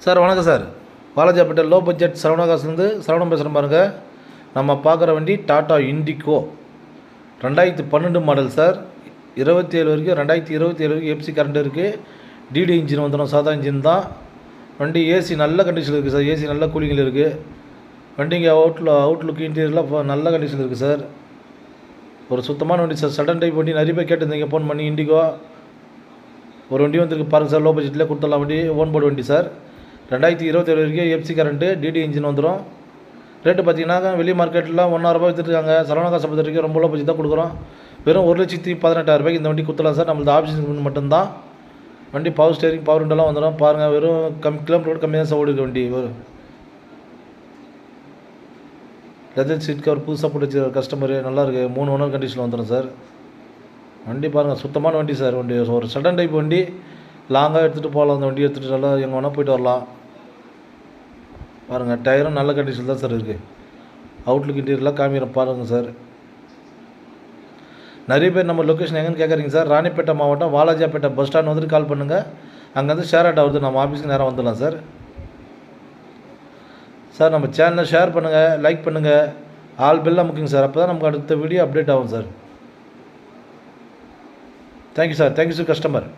Sir வணக்கம் sir. Walajapet low budget சரவணகாசுலேருந்து சரவணம் பேசுகிறேன் பாருங்கள். நம்ம பார்க்குற வண்டி டாட்டா இண்டிகோ 2012 மாடல் சார். 27 வரைக்கும் 2027 வரைக்கும் எஃப்சி கரண்ட் இருக்குது. டிடி இன்ஜின் வந்துடும், சாதா இன்ஜின் தான். வண்டி ஏசி நல்ல கண்டிஷனில் இருக்குது சார். ஏசி நல்ல கூலிங்கில் இருக்குது. வண்டிங்க அவுட்லுக் இன்டீரியர்லாம் நல்ல கண்டிஷனில் இருக்குது சார். ஒரு சுத்தமான வண்டி சார். சடன் டைப் வண்டி நிறைய பேர் கேட்டிருந்தீங்க ஃபோன் பண்ணி. இண்டிகோ ஒரு வண்டி வந்துருக்கு பாருங்கள் சார். லோ பட்ஜெட்டில் கொடுத்துடலாம். வண்டி ஓன் போர்டு வண்டி சார். 2027 வரைக்கும் எஃப்சி கரண்ட்டு, டிடி இன்ஜின் வந்துடும். ரேட்டு பார்த்தீங்கன்னா வெளி மார்க்கெட்டில் 1,000 ரூபாய் விற்றுருக்காங்க. சரவணகாசை பொறுத்த வரைக்கும் ரொம்ப லோ பட்ஜெட் தான் கொடுக்குறோம். வெறும் 1,18,000 இந்த வண்டி கொடுத்துலாம் சார். நம்மளது ஆப்ஷன் மட்டும்தான். வண்டி பவர் ஸ்டேரிங், பவர் விண்டோலாம் வந்துடும் பாருங்கள். வெறும் கிலோமீட்டர் கம்மியாக தான் சார் ஓடி வண்டி. லெதர் சீட் கவர் புதுசாக போட்டு வச்சு கஸ்டமரு நல்லாயிருக்கு. 3 ஓனர் கண்டிஷனில் வந்துடும் சார். வண்டி பாருங்கள், சுத்தமான வண்டி சார். வண்டி ஒரு சடன் டைப் வண்டி. லாங்காக எடுத்துகிட்டு போகலாம். அந்த வண்டி எடுத்துகிட்டு நல்லா எங்கே வேணால் போய்ட்டு வரலாம். பாருங்கள், டயரும் நல்ல கண்டிஷன் தான் சார் இருக்குது. அவுட்லுக் இன்டீரியர்லாம் காமிக்கிறேன் பாருங்கள் சார். நிறைய பேர் நம்ம லொக்கேஷன் எங்கேன்னு கேட்குறீங்க சார். ராணிப்பேட்டை மாவட்டம் வாலாஜாப்பேட்டை பஸ் ஸ்டாண்ட் வந்துட்டு கால் பண்ணுங்கள். அங்கேருந்து ஷேர் ஆட்டோ வருது, நம்ம ஆஃபீஸுக்கு நேராக வந்துடலாம் சார். சார் நம்ம சேனலை ஷேர் பண்ணுங்கள், லைக் பண்ணுங்கள், ஆல் பெல் அமுக்குங்க சார். அப்போ தான் நமக்கு அடுத்த வீடியோ அப்டேட் ஆகும் sir. Thank you sir. Thank you sir customer.